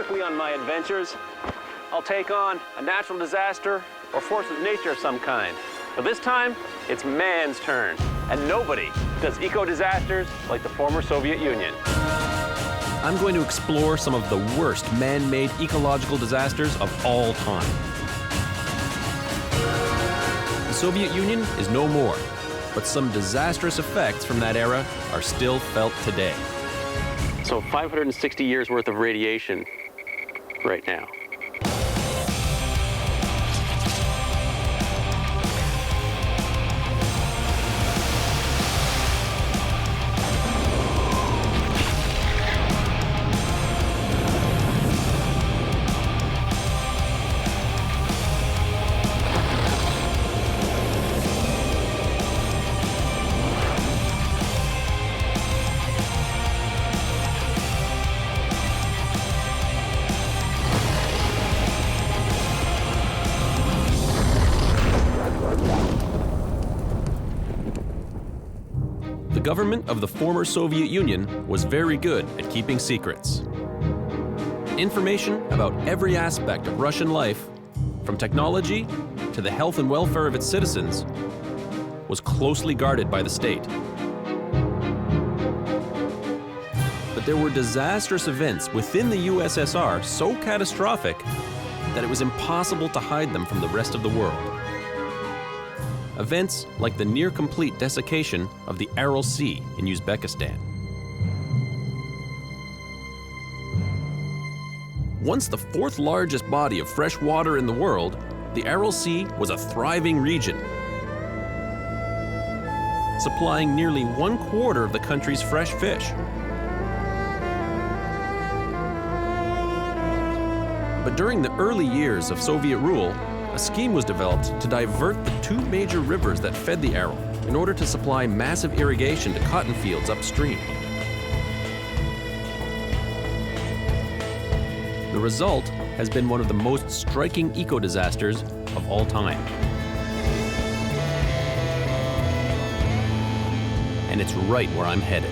Typically on my adventures, I'll take on a natural disaster or force of nature of some kind. But this time, it's man's turn. And nobody does eco-disasters like the former Soviet Union. I'm going to explore some of the worst man-made ecological disasters of all time. The Soviet Union is no more, but some disastrous effects from that era are still felt today. So 560 years worth of radiation right now. The government of the former Soviet Union was very good at keeping secrets. Information about every aspect of Russian life, from technology to the health and welfare of its citizens, was closely guarded by the state. But there were disastrous events within the USSR so catastrophic that it was impossible to hide them from the rest of the world. Events like the near-complete desiccation of the Aral Sea in Uzbekistan. Once the fourth largest body of fresh water in the world, the Aral Sea was a thriving region, supplying nearly 1/4 of the country's fresh fish. But during the early years of Soviet rule, a scheme was developed to divert the two major rivers that fed the Aral in order to supply massive irrigation to cotton fields upstream. The result has been one of the most striking eco-disasters of all time. And it's right where I'm headed.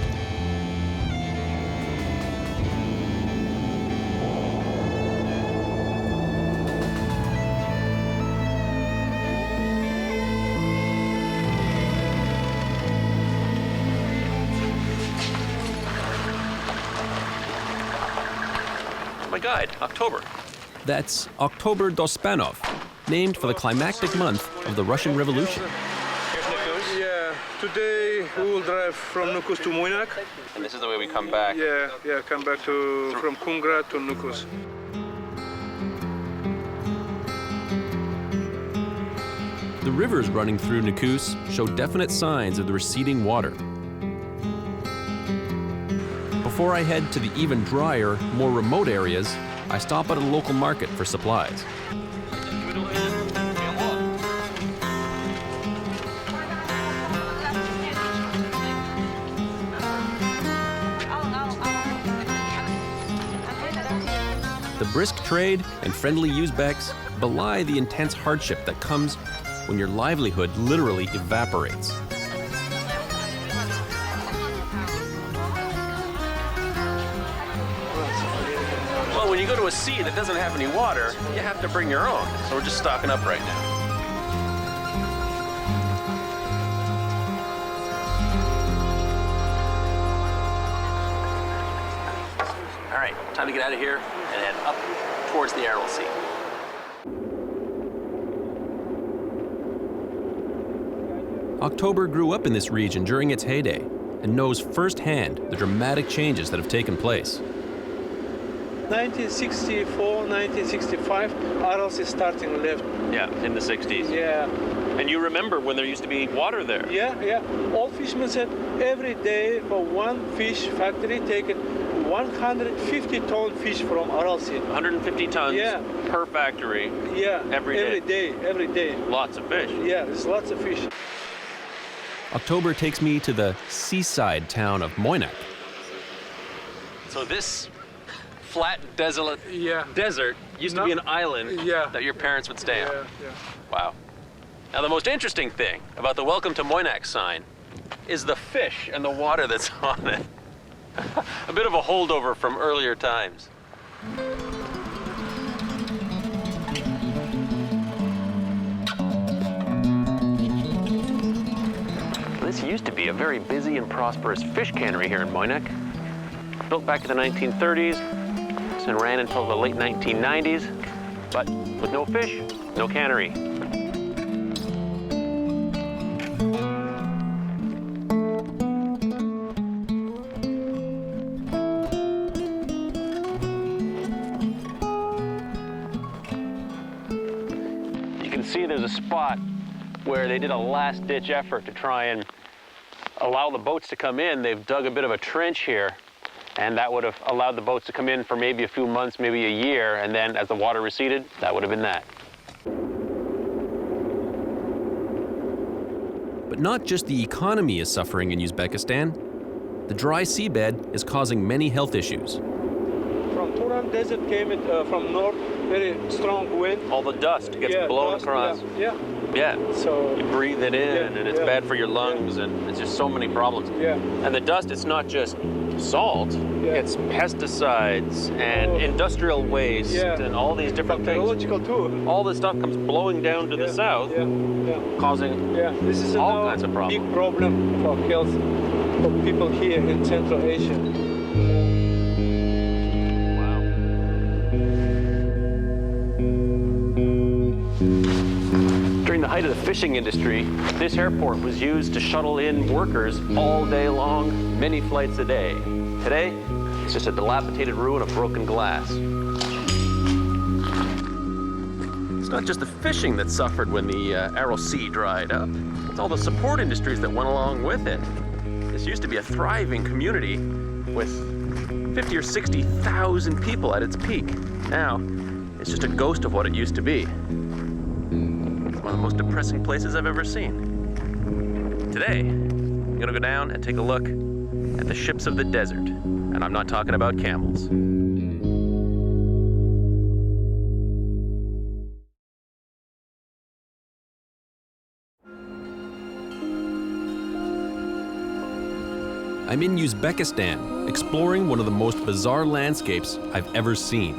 My guide, October. That's October Dospanov, named for the climactic month of the Russian Revolution. Yeah, today we will drive from Nukus to Moynak. And this is the way we come back. Yeah, come back from Kungra to Nukus. The rivers running through Nukus show definite signs of the receding water. Before I head to the even drier, more remote areas, I stop at a local market for supplies. The brisk trade and friendly Uzbeks belie the intense hardship that comes when your livelihood literally evaporates. Well, when you go to a sea that doesn't have any water, you have to bring your own. So we're just stocking up right now. All right, time to get out of here and head up towards the Aral Sea. October grew up in this region during its heyday and knows firsthand the dramatic changes that have taken place. 1964, 1965, Aral Sea starting left. Yeah, in the 60s. Yeah. And you remember when there used to be water there? Yeah. All fishermen said every day for one fish factory taking 150-ton fish from Aral Sea. 150 tons per factory. Yeah. Every day. Every day. Lots of fish. Yeah, there's lots of fish. October takes me to the seaside town of Moynak. So this flat, desolate Yeah. desert used to be an island Yeah. that your parents would stay on. Yeah. Wow. Now the most interesting thing about the Welcome to Moynak sign is the fish and the water that's on it. A bit of a holdover from earlier times. This used to be a very busy and prosperous fish cannery here in Moynick. Built back in the 1930s and ran until the late 1990s. But with no fish, no cannery. You can see there's a spot where they did a last-ditch effort to try and allow the boats to come in. They've dug a bit of a trench here, and that would have allowed the boats to come in for maybe a few months, maybe a year, and then as the water receded, that would have been that. But not just the economy is suffering in Uzbekistan. The dry seabed is causing many health issues. From Turan Desert came it from north, very strong wind. All the dust gets blown dust, across. Yeah. Yeah. So You breathe it in, and it's bad for your lungs, and it's just so many problems. Yeah. And the dust, it's not just salt, it's pesticides and industrial waste and all these different things. Bacteriological too. All this stuff comes blowing down to the south, causing This is all kinds of problems. big problem for health for people here in Central Asia. Wow. During the height of the fishing industry, this airport was used to shuttle in workers all day long, many flights a day. Today, it's just a dilapidated ruin of broken glass. It's not just the fishing that suffered when the Aral Sea dried up. It's all the support industries that went along with it. This used to be a thriving community with 50 or 60,000 people at its peak. Now, it's just a ghost of what it used to be. One of the most depressing places I've ever seen. Today, I'm gonna go down and take a look at the ships of the desert. And I'm not talking about camels. I'm in Uzbekistan, exploring one of the most bizarre landscapes I've ever seen.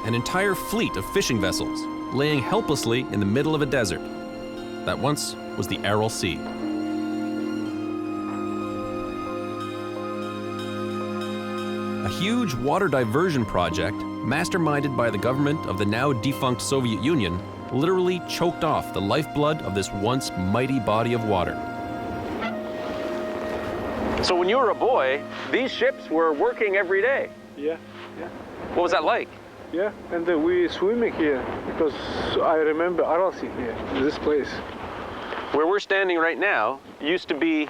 An entire fleet of fishing vessels laying helplessly in the middle of a desert that once was the Aral Sea. A huge water diversion project, masterminded by the government of the now defunct Soviet Union, literally choked off the lifeblood of this once mighty body of water. So when you were a boy, these ships were working every day. Yeah. What was that like? Yeah, and we swimming here because I remember Aral Sea here, this place. Where we're standing right now used to be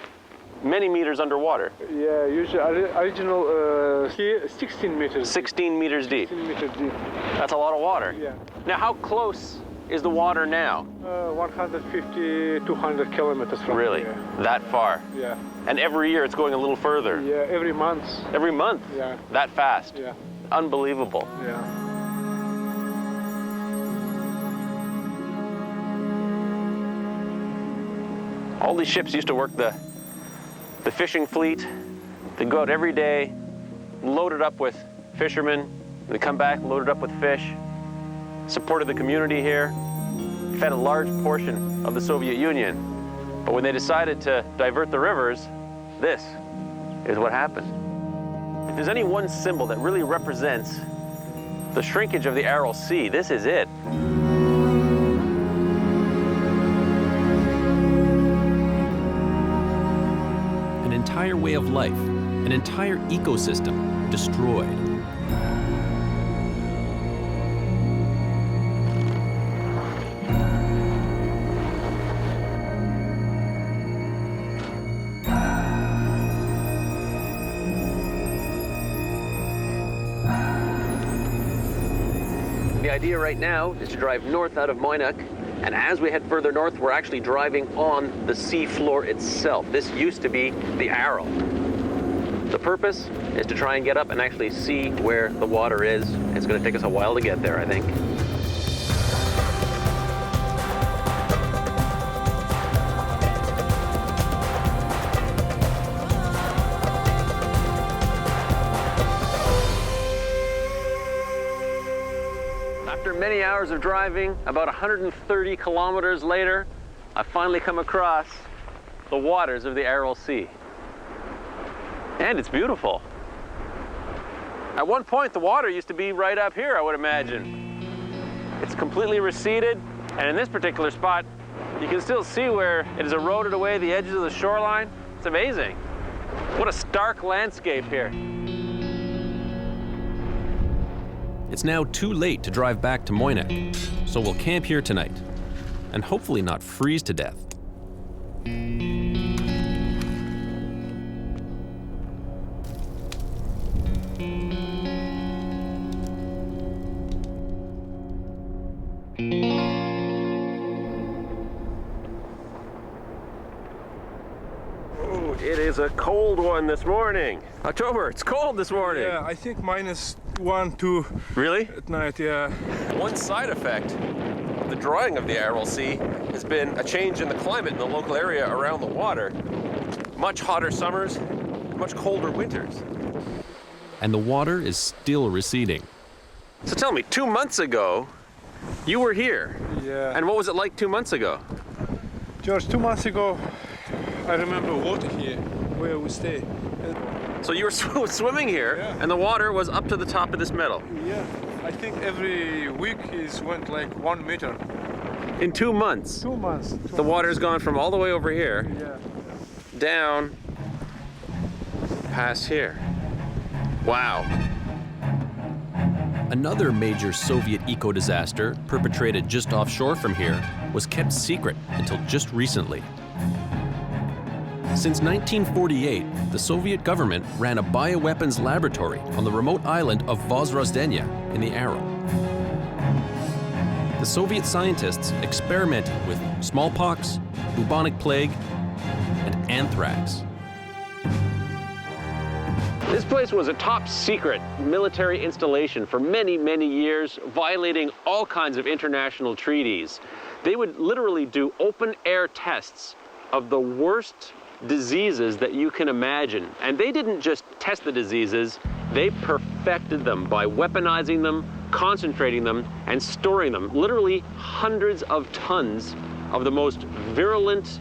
many meters underwater. Yeah, usually original here 16 meters. 16 meters deep. 16 meters deep. That's a lot of water. Yeah. Now, how close is the water now? 150, 200 kilometers from Really? here. That far? Yeah. And every year it's going a little further? Yeah, every month. Every month? Yeah. That fast? Yeah. Unbelievable. Yeah. All these ships used to work the fishing fleet. They'd go out every day, loaded up with fishermen. They'd come back loaded up with fish, supported the community here, fed a large portion of the Soviet Union. But when they decided to divert the rivers, this is what happened. If there's any one symbol that really represents the shrinkage of the Aral Sea, this is it. An entire way of life, an entire ecosystem destroyed. The idea right now is to drive north out of Moynick, and as we head further north, we're actually driving on the sea floor itself. This used to be the Aral. The purpose is to try and get up and actually see where the water is. It's going to take us a while to get there, I think. After many hours of driving, about 130 kilometers later, I've finally come across the waters of the Aral Sea. And it's beautiful. At one point, the water used to be right up here, I would imagine. It's completely receded, and in this particular spot, you can still see where it has eroded away the edges of the shoreline. It's amazing. What a stark landscape here. It's now too late to drive back to Moynick, so we'll camp here tonight, and hopefully not freeze to death. Oh, it is a cold one this morning. October, it's cold this morning. Yeah, I think -1, 2 Really? at night, yeah. One side effect of the drying of the Aral Sea has been a change in the climate in the local area around the water. Much hotter summers, much colder winters. And the water is still receding. So tell me, 2 months ago, you were here. Yeah. And what was it like 2 months ago? George, 2 months ago, I remember water here, where we stay. So you were swimming here, Yeah. and the water was up to the top of this meadow. Yeah, I think every week went like 1 meter. In 2 months, 2 months. the water's gone from all the way over here, Yeah. down, past here. Wow. Another major Soviet eco-disaster perpetrated just offshore from here was kept secret until just recently. Since 1948, the Soviet government ran a bioweapons laboratory on the remote island of Vozrozdenia in the Aral. The Soviet scientists experimented with smallpox, bubonic plague, and anthrax. This place was a top secret military installation for many, many years, violating all kinds of international treaties. They would literally do open air tests of the worst diseases that you can imagine. And they didn't just test the diseases, they perfected them by weaponizing them, concentrating them, and storing them. Literally hundreds of tons of the most virulent,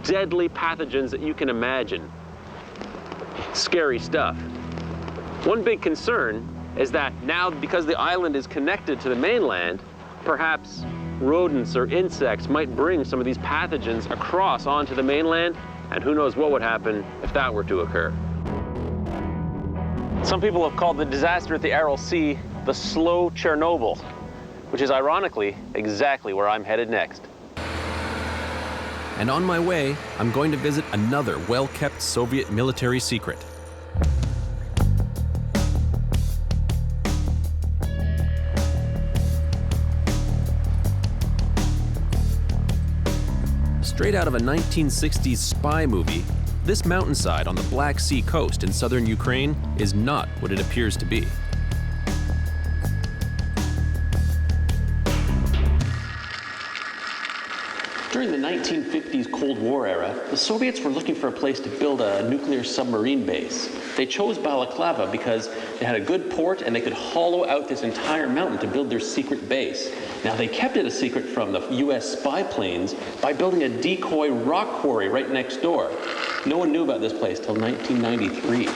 deadly pathogens that you can imagine. Scary stuff. One big concern is that now, because the island is connected to the mainland, perhaps rodents or insects might bring some of these pathogens across onto the mainland, and who knows what would happen if that were to occur. Some people have called the disaster at the Aral Sea the slow Chernobyl, which is ironically exactly where I'm headed next. And on my way, I'm going to visit another well-kept Soviet military secret. Straight out of a 1960s spy movie, this mountainside on the Black Sea coast in southern Ukraine is not what it appears to be. During the 1950s Cold War era, the Soviets were looking for a place to build a nuclear submarine base. They chose Balaclava because it had a good port and they could hollow out this entire mountain to build their secret base. Now, they kept it a secret from the US spy planes by building a decoy rock quarry right next door. No one knew about this place till 1993.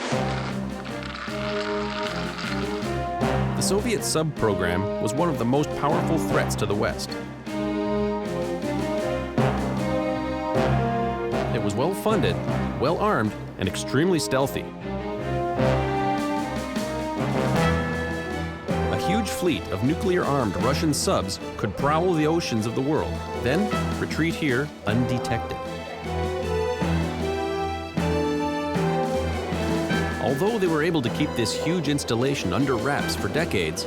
The Soviet sub program was one of the most powerful threats to the West. It was well-funded, well-armed, and extremely stealthy. A huge fleet of nuclear-armed Russian subs could prowl the oceans of the world, then retreat here undetected. Although they were able to keep this huge installation under wraps for decades,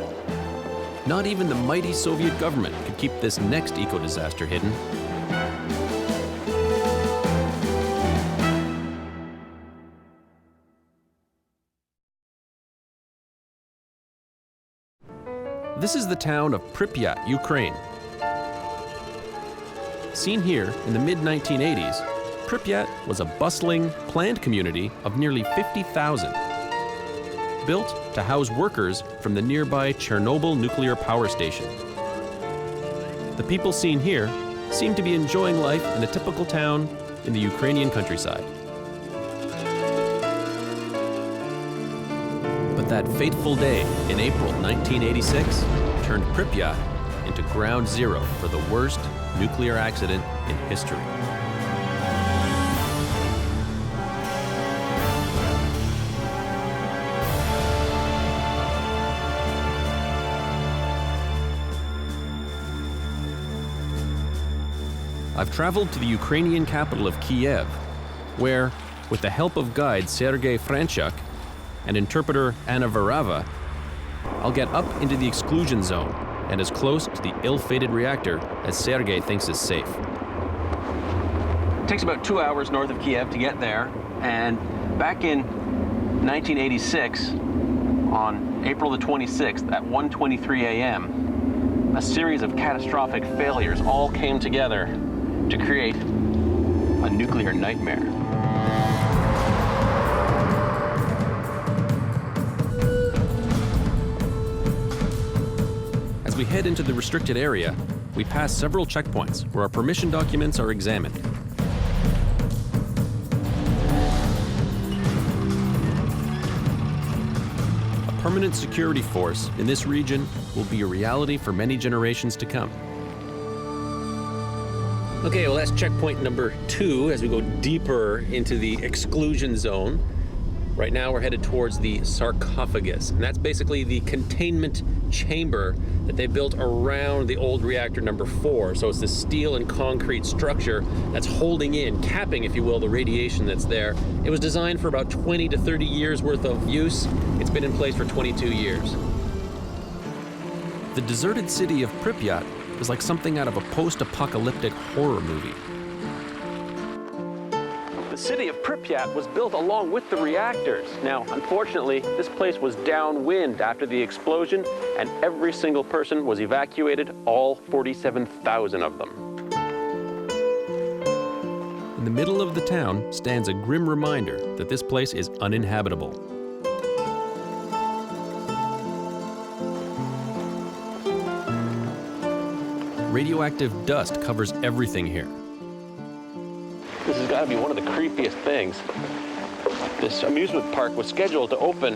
not even the mighty Soviet government could keep this next eco-disaster hidden. This is the town of Pripyat, Ukraine. Seen here in the mid-1980s, Pripyat was a bustling, planned community of nearly 50,000, built to house workers from the nearby Chernobyl nuclear power station. The people seen here seemed to be enjoying life in a typical town in the Ukrainian countryside. But that fateful day in April 1986 turned Pripyat into ground zero for the worst nuclear accident in history. I've traveled to the Ukrainian capital of Kiev, where, with the help of guide Sergei Franchuk and interpreter Anna Varava, I'll get up into the exclusion zone and as close to the ill-fated reactor as Sergei thinks is safe. It takes about 2 hours north of Kiev to get there, and back in 1986, on April the 26th at 1:23 a.m., a series of catastrophic failures all came together to create a nuclear nightmare. As we head into the restricted area, we pass several checkpoints where our permission documents are examined. A permanent security force in this region will be a reality for many generations to come. Okay, well, that's checkpoint number 2 as we go deeper into the exclusion zone. Right now we're headed towards the Sarcophagus, and that's basically the containment chamber that they built around the old reactor number 4. So it's this steel and concrete structure that's holding in, capping, if you will, the radiation that's there. It was designed for about 20 to 30 years worth of use. It's been in place for 22 years. The deserted city of Pripyat is like something out of a post-apocalyptic horror movie. The city of Pripyat was built along with the reactors. Now, unfortunately, this place was downwind after the explosion, and every single person was evacuated, all 47,000 of them. In the middle of the town stands a grim reminder that this place is uninhabitable. Radioactive dust covers everything here. This has got to be one of the creepiest things. This amusement park was scheduled to open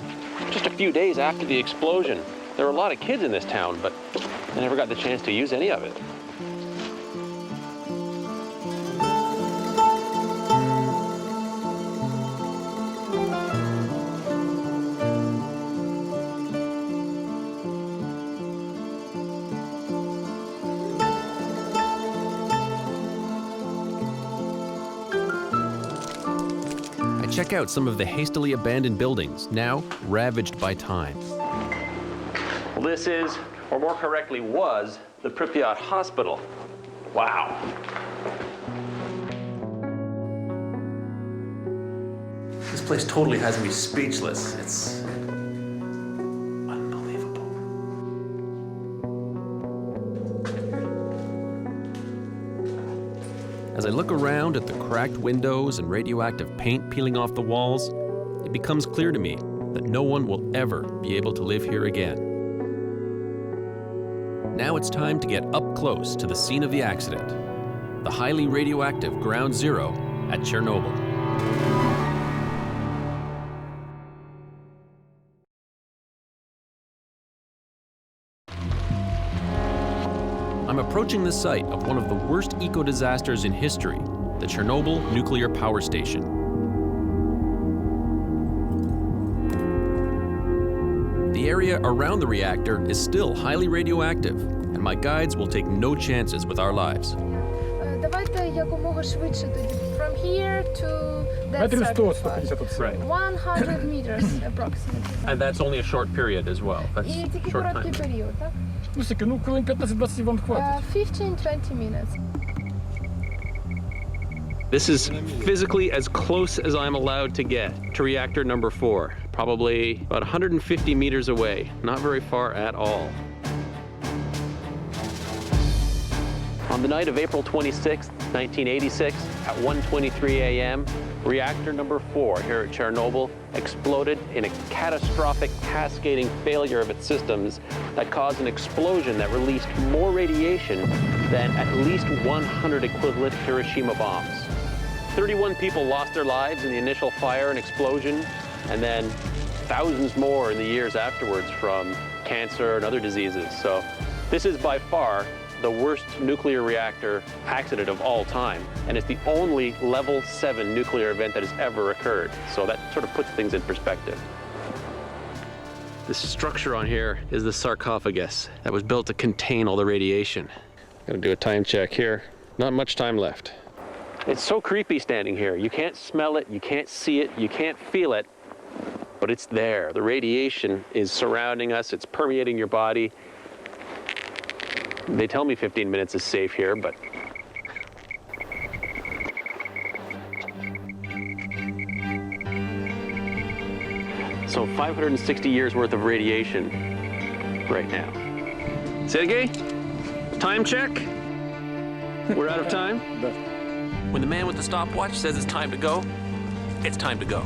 just a few days after the explosion. There were a lot of kids in this town, but they never got the chance to use any of it. Check out some of the hastily abandoned buildings, now ravaged by time. Well, this is, or more correctly was, the Pripyat Hospital. Wow. This place totally has me speechless. It's unbelievable. As I look around at the cracked windows and radioactive paint peeling off the walls, it becomes clear to me that no one will ever be able to live here again. Now it's time to get up close to the scene of the accident, the highly radioactive Ground Zero at Chernobyl. I'm approaching the site of one of the worst eco-disasters in history, the Chernobyl nuclear power station. The area around the reactor is still highly radioactive, and my guides will take no chances with our lives. Давайте якомога швидше тоді. From here to that sarcophagus. Right. 100 meters approximately. And that's only a short period as well. That's І тільки short короткий time. період, так? Ну, скільки, ну, хвилин 15-20 вам хватить. 15-20 minutes. This is physically as close as I'm allowed to get to reactor number 4. Probably about 150 meters away. Not very far at all. On the night of April 26, 1986, at 1:23 a.m., reactor number 4 here at Chernobyl exploded in a catastrophic cascading failure of its systems that caused an explosion that released more radiation than at least 100 equivalent Hiroshima bombs. 31 people lost their lives in the initial fire and explosion, and then thousands more in the years afterwards from cancer and other diseases. So this is by far the worst nuclear reactor accident of all time, and it's the only level 7 nuclear event that has ever occurred. So that sort of puts things in perspective. This structure on here is the sarcophagus that was built to contain all the radiation. Gonna do a time check here. Not much time left. It's so creepy standing here. You can't smell it, you can't see it, you can't feel it, but it's there. The radiation is surrounding us, it's permeating your body. They tell me 15 minutes is safe here, but so 560 years worth of radiation right now. Sergey, time check? We're out of time? When the man with the stopwatch says it's time to go, it's time to go.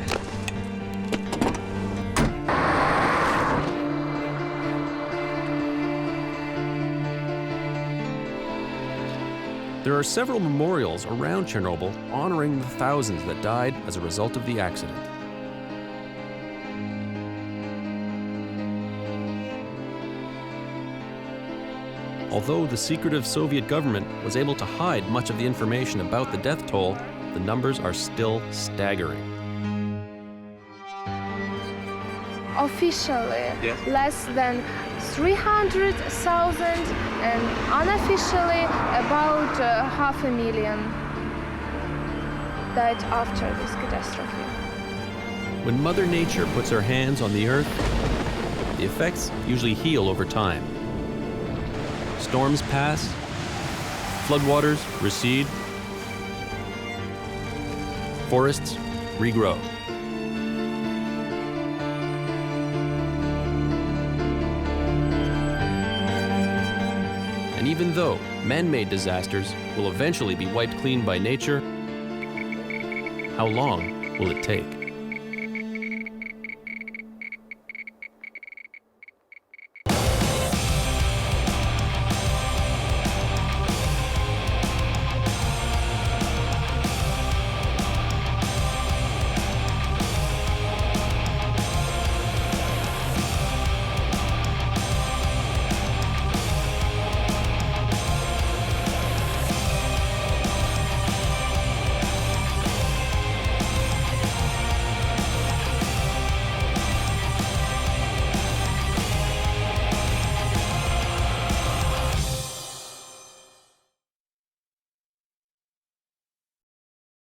There are several memorials around Chernobyl honoring the thousands that died as a result of the accident. Although the secretive Soviet government was able to hide much of the information about the death toll, the numbers are still staggering. Officially, less than 300,000, and unofficially about 500,000 died after this catastrophe. When Mother Nature puts her hands on the earth, the effects usually heal over time. Storms pass, floodwaters recede, forests regrow. And even though man-made disasters will eventually be wiped clean by nature, how long will it take?